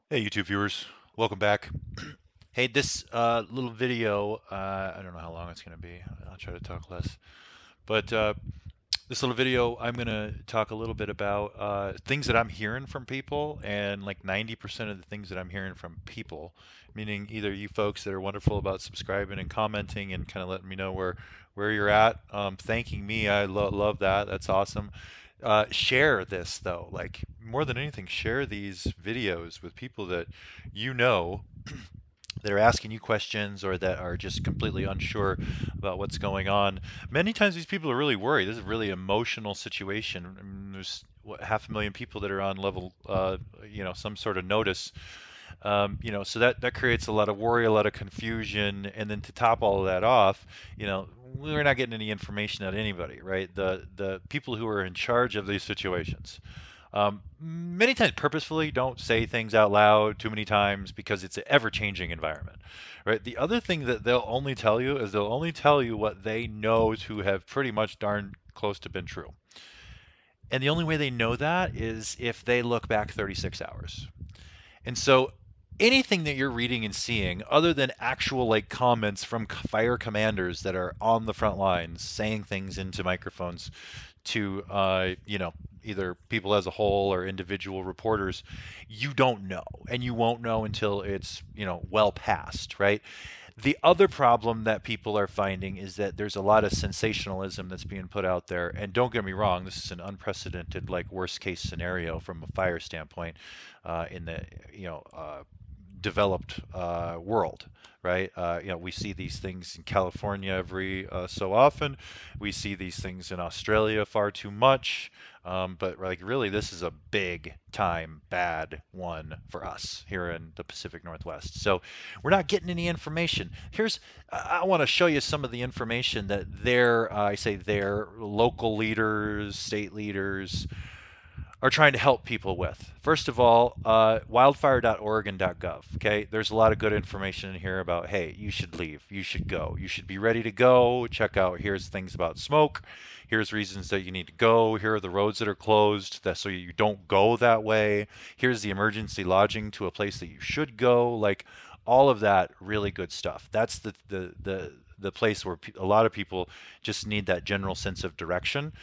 Hey, YouTube viewers, welcome back. Hey, this little video, I don't know how long it's going to be. I'll try to talk less. But this little video, I'm going to talk a little bit about things that I'm hearing from people, and like 90% of the things that I'm hearing from people, meaning either you folks that are wonderful about subscribing and commenting and kind of letting me know where you're at, thanking me. I love that. That's awesome. Share this though, like more than anything, share these videos with people that you know that are asking you questions or that are just completely unsure about what's going on. Many times these people are really worried. This is a really emotional situation. I mean, there's what, 500,000 people that are on level, some sort of notice. So that creates a lot of worry, a lot of confusion, and then to top all of that off, we're not getting any information out of anybody, right? The people who are in charge of these situations many times purposefully don't say things out loud too many times because it's an ever-changing environment, right? The other thing that they'll only tell you is they'll only tell you what they know to have pretty much darn close to been true. And the only way they know that is if they look back 36 hours. And so anything that you're reading and seeing other than actual like comments from fire commanders that are on the front lines saying things into microphones to either people as a whole or individual reporters, you don't know, and you won't know until it's well past, right? The other problem that people are finding is that there's a lot of sensationalism that's being put out there. And don't get me wrong, this is an unprecedented, like, worst case scenario from a fire standpoint in the developed world, right? We see these things in California every so often. We see these things in Australia far too much. But like really, this is a big time bad one for us here in the Pacific Northwest. So we're not getting any information. I want to show you some of the information that I say their local leaders, state leaders, are trying to help people with. First of all, wildfire.oregon.gov. Okay, there's a lot of good information in here about, hey, you should leave, you should go, you should be ready to go. Check out, here's things about smoke, here's reasons that you need to go, here are the roads that are closed, that so you don't go that way. Here's the emergency lodging to a place that you should go. Like all of that, really good stuff. That's the place where a lot of people just need that general sense of direction.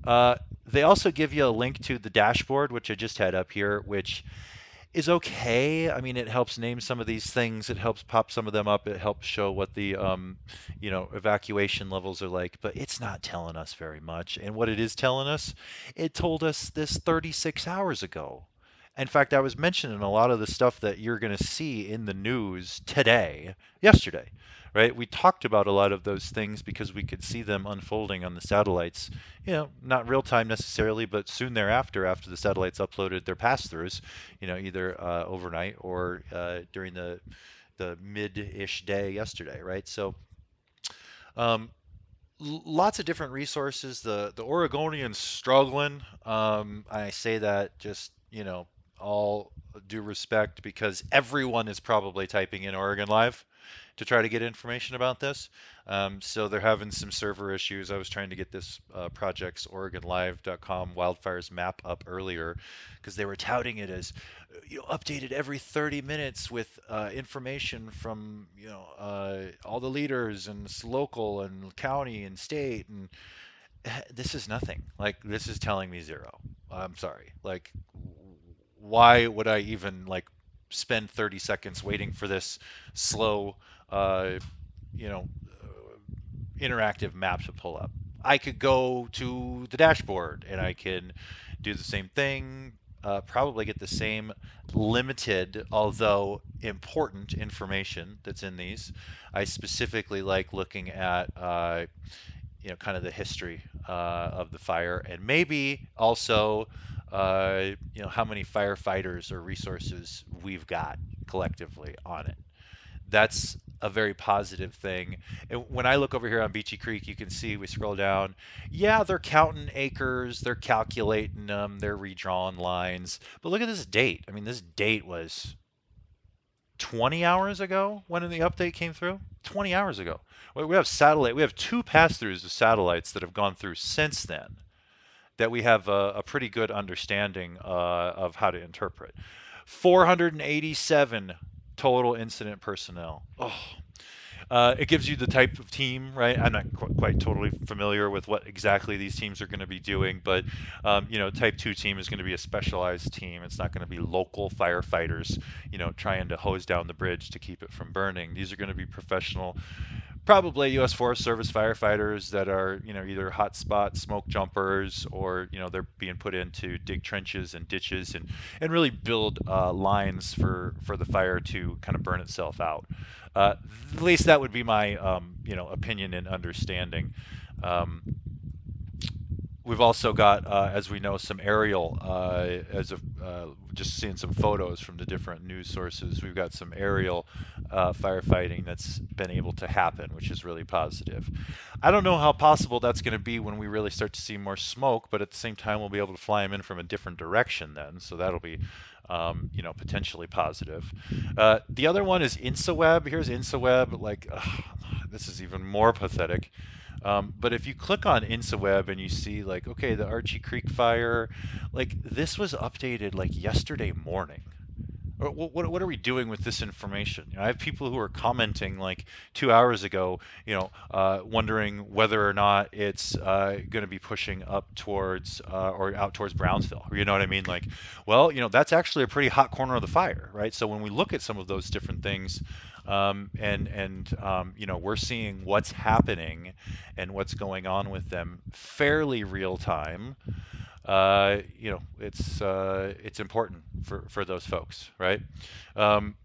Uh, they also give you a link to the dashboard, which I just had up here, which is okay. I mean, it helps name some of these things. It helps pop some of them up. It helps show what the evacuation levels are like, but it's not telling us very much. And what it is telling us, it told us this 36 hours ago. In fact, I was mentioning a lot of the stuff that you're going to see in the news today, yesterday, right? We talked about a lot of those things because we could see them unfolding on the satellites, not real time necessarily, but soon thereafter, after the satellites uploaded their pass-throughs, either overnight or during the mid-ish day yesterday, right? So um, lots of different resources. The Oregonians struggling. I say that just all due respect because everyone is probably typing in Oregon Live to try to get information about this. So they're having some server issues. I was trying to get this project's OregonLive.com wildfires map up earlier because they were touting it as updated every 30 minutes with information from all the leaders and local and county and state, and this is nothing. Like this is telling me zero. I'm sorry. Like why would I even like spend 30 seconds waiting for this slow uh, you know interactive map to pull up? I could go to the dashboard and I can do the same thing, probably get the same limited, although important information that's in these. I specifically like looking at, kind of the history of the fire and maybe also, how many firefighters or resources we've got collectively on it. That's a very positive thing. And when I look over here on Beachy Creek, you can see we scroll down. Yeah, they're counting acres, they're calculating them, they're redrawing lines. But look at this date. I mean, this date was 20 hours ago when the update came through. 20 hours ago. We have satellite. We have two pass-throughs of satellites that have gone through since then that we have a pretty good understanding of how to interpret. 487 total incident personnel. Oh, it gives you the type of team, right? I'm not quite totally familiar with what exactly these teams are going to be doing, but type 2 team is going to be a specialized team. It's not going to be local firefighters, trying to hose down the bridge to keep it from burning. These are going to be professional, probably U.S. Forest Service firefighters that are, either hotspot smoke jumpers, or they're being put in to dig trenches and ditches, and really build lines for the fire to kind of burn itself out. Uh, at least that would be my opinion and understanding. Um, We've also got, as we know, some aerial, as of just seeing some photos from the different news sources. We've got some aerial firefighting that's been able to happen, which is really positive. I don't know how possible that's going to be when we really start to see more smoke, but at the same time, we'll be able to fly them in from a different direction then, so that'll be, potentially positive. The other one is InsaWeb. Here's InsaWeb. Like, ugh, this is even more pathetic. But if you click on InsaWeb and you see, like, okay, the Archie Creek fire, like, this was updated like yesterday morning. What are we doing with this information? I have people who are commenting like 2 hours ago, wondering whether or not it's going to be pushing up towards or out towards Brownsville. You know what I mean? Like, well, that's actually a pretty hot corner of the fire, right? So when we look at some of those different things, we're seeing what's happening and what's going on with them fairly real time. It's important for those folks, right? Um,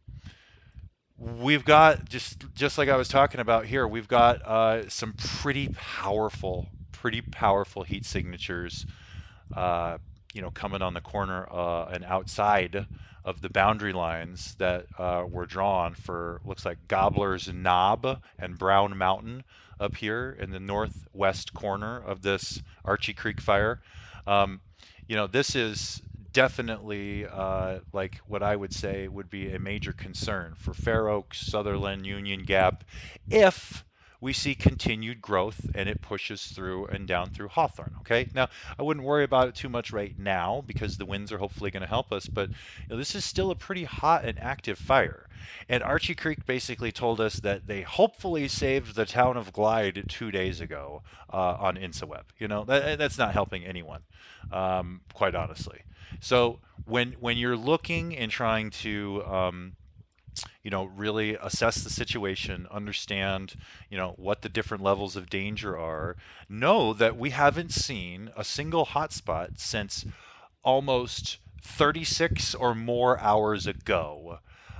we've got, just like I was talking about here, we've got some pretty powerful heat signatures, uh, coming on the corner and outside of the boundary lines that were drawn for, looks like, Gobbler's Knob and Brown Mountain up here in the northwest corner of this Archie Creek fire. Um, this is definitely like what I would say would be a major concern for Fair Oaks, Sutherland, Union Gap, if we see continued growth and it pushes through and down through Hawthorne. Okay, now I wouldn't worry about it too much right now because the winds are hopefully going to help us, but this is still a pretty hot and active fire. And Archie Creek basically told us that they hopefully saved the town of Glide 2 days ago on InsaWeb. That's not helping anyone, quite honestly. So when you're looking and trying to really assess the situation, understand, what the different levels of danger are, know that we haven't seen a single hotspot since almost 36 or more hours ago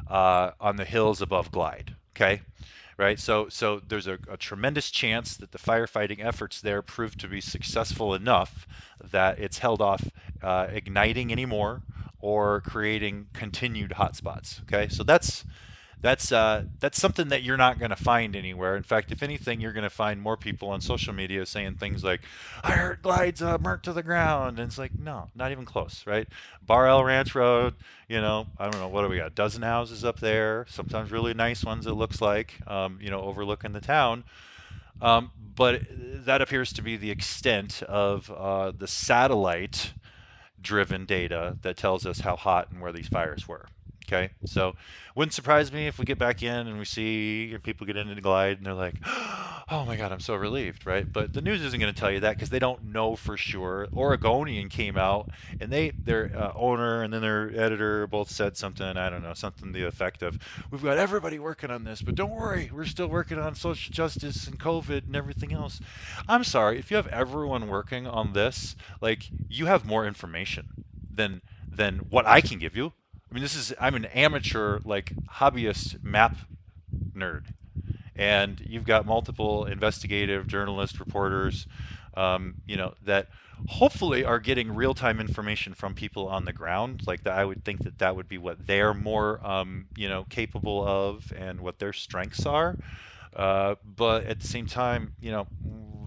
on the hills above Glide. Okay, right? So there's a tremendous chance that the firefighting efforts there prove to be successful enough that it's held off igniting anymore or creating continued hotspots. Okay, so that's something that you're not going to find anywhere. In fact, if anything, you're going to find more people on social media saying things like, "I heard glides burnt to the ground," and it's like, no, not even close, right? Bar L Ranch Road, I don't know, what do we got? A dozen houses up there, sometimes really nice ones. It looks like, overlooking the town. But that appears to be the extent of the satellite driven data that tells us how hot and where these fires were. Okay, so wouldn't surprise me if we get back in and we see people get into the Glide and they're like, "Oh my God, I'm so relieved," right? But the news isn't going to tell you that because they don't know for sure. Oregonian came out and their owner and then their editor both said something, I don't know, something to the effect of, "We've got everybody working on this, but don't worry, we're still working on social justice and COVID and everything else." I'm sorry, if you have everyone working on this, like, you have more information than what I can give you. I mean, I'm an amateur, like, hobbyist map nerd, and you've got multiple investigative journalist reporters, that hopefully are getting real-time information from people on the ground. Like that, I would think that that would be what they're more, capable of and what their strengths are. But at the same time,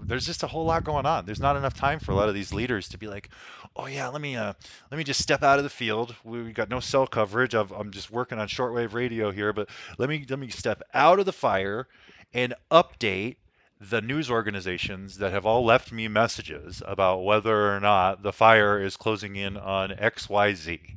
there's just a whole lot going on. There's not enough time for a lot of these leaders to be like, "Oh yeah, let me just step out of the field. We got no cell coverage. I'm just working on shortwave radio here, but let me step out of the fire and update the news organizations that have all left me messages about whether or not the fire is closing in on XYZ."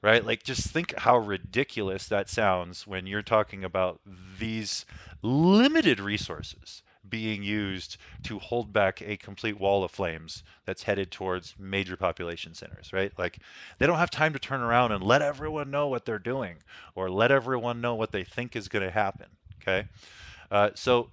right? Like, just think how ridiculous that sounds when you're talking about these limited resources being used to hold back a complete wall of flames that's headed towards major population centers, right? Like, they don't have time to turn around and let everyone know what they're doing or let everyone know what they think is going to happen. Okay. So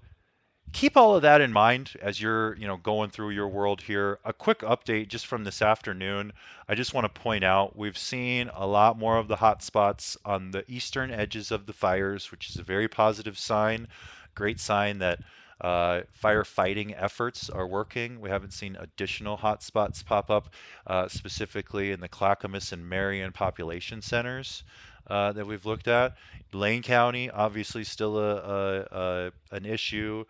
keep all of that in mind as you're, going through your world here. A quick update just from this afternoon. I just want to point out we've seen a lot more of the hot spots on the eastern edges of the fires, which is a very positive sign. Great sign that firefighting efforts are working. We haven't seen additional hot spots pop up, specifically in the Clackamas and Marion population centers that we've looked at. Lane County, obviously, still an issue,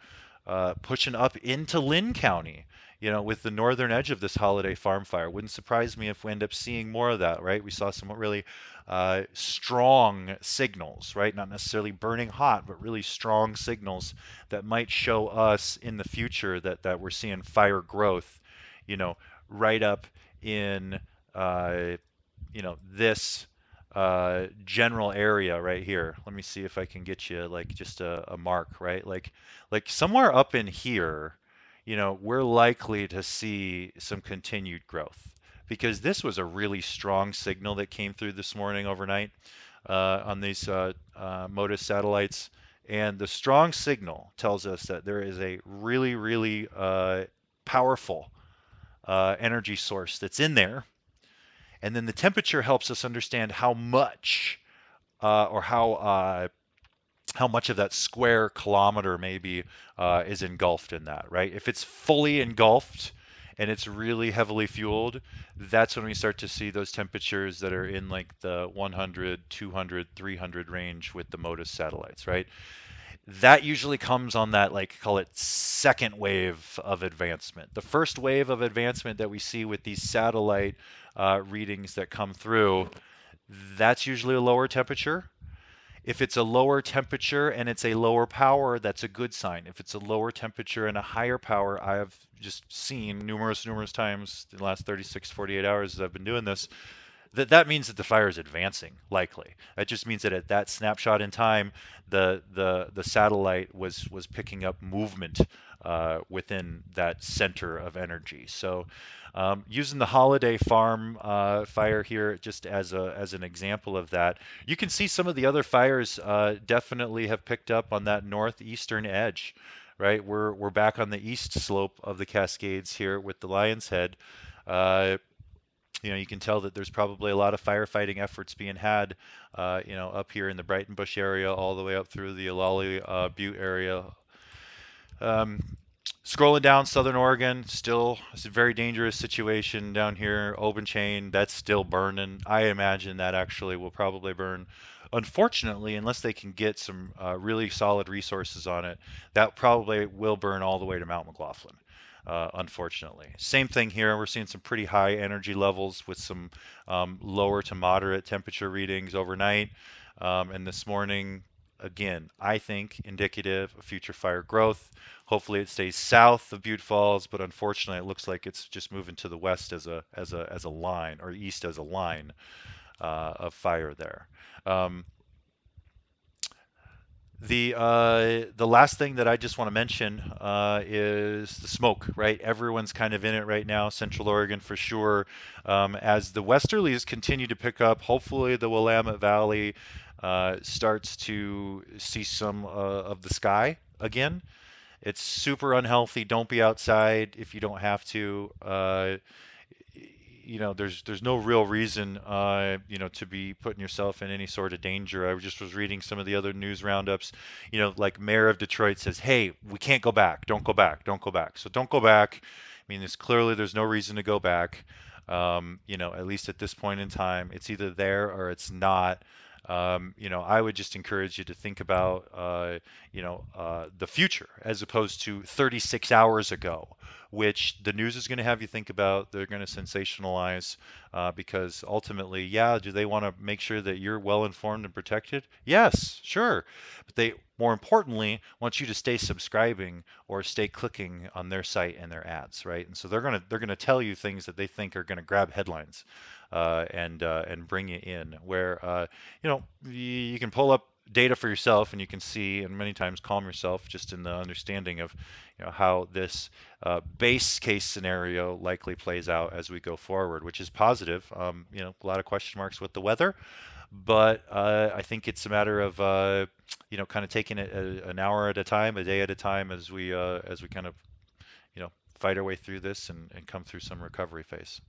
pushing up into Lynn County, with the northern edge of this holiday farm fire. Wouldn't surprise me if we end up seeing more of that, right? We saw some really strong signals, right? Not necessarily burning hot, but really strong signals that might show us in the future that we're seeing fire growth, you know, right up in, uh, this general area right here. Let me see if I can get you like just a mark, right? Like somewhere up in here, we're likely to see some continued growth because this was a really strong signal that came through this morning overnight on these MODIS satellites. And the strong signal tells us that there is a really, really powerful energy source that's in there, and then the temperature helps us understand how much or how much of that square kilometer maybe is engulfed in that, right? If it's fully engulfed and it's really heavily fueled, that's when we start to see those temperatures that are in like the 100, 200, 300 range with the MODIS satellites, right? That usually comes on that, like, call it second wave of advancement. The first wave of advancement that we see with these satellite readings that come through, that's usually a lower temperature. If it's a lower temperature and it's a lower power, that's a good sign. If it's a lower temperature and a higher power, I have just seen numerous, numerous times in the last 36, 48 hours as I've been doing this, that means that the fire is advancing, likely. That just means that at that snapshot in time, the satellite was picking up movement within that center of energy. So using the holiday farm fire here just as an example of that, you can see some of the other fires definitely have picked up on that northeastern edge. Right, we're back on the east slope of the Cascades here with the Lion's Head. Uh, you can tell that there's probably a lot of firefighting efforts being had, up here in the Brighton Bush area, all the way up through the Lolly Butte area. Um, Scrolling down Southern Oregon, still it's a very dangerous situation down here. Open chain, that's still burning. I imagine that actually will probably burn. Unfortunately, unless they can get some really solid resources on it, that probably will burn all the way to Mount McLaughlin. Unfortunately, same thing here. We're seeing some pretty high energy levels with some lower to moderate temperature readings overnight. And this morning, again, I think indicative of future fire growth. Hopefully, it stays south of Butte Falls, but unfortunately, it looks like it's just moving to the west as a line, or east as a line of fire there. Um, the last thing that I just want to mention is the smoke, right? Everyone's kind of in it right now, Central Oregon for sure. As the westerlies continue to pick up, hopefully the Willamette Valley starts to see some of the sky again. It's super unhealthy. Don't be outside if you don't have to. There's no real reason, to be putting yourself in any sort of danger. I just was reading some of the other news roundups. Like Mayor of Detroit says, "Hey, we can't go back. Don't go back. Don't go back." So don't go back. I mean, there's no reason to go back. At least at this point in time, it's either there or it's not. I would just encourage you to think about, the future as opposed to 36 hours ago, which the news is going to have you think about. They're going to sensationalize because ultimately, yeah, do they want to make sure that you're well informed and protected? Yes, sure. But more importantly, wants you to stay subscribing or stay clicking on their site and their ads, right? And so they're gonna tell you things that they think are gonna grab headlines and bring you in. Where you can pull up data for yourself and you can see, and many times calm yourself just in the understanding of how this base case scenario likely plays out as we go forward, which is positive. A lot of question marks with the weather, but I think it's a matter of kind of taking it an hour at a time, a day at a time, as we kind of fight our way through this and come through some recovery phase.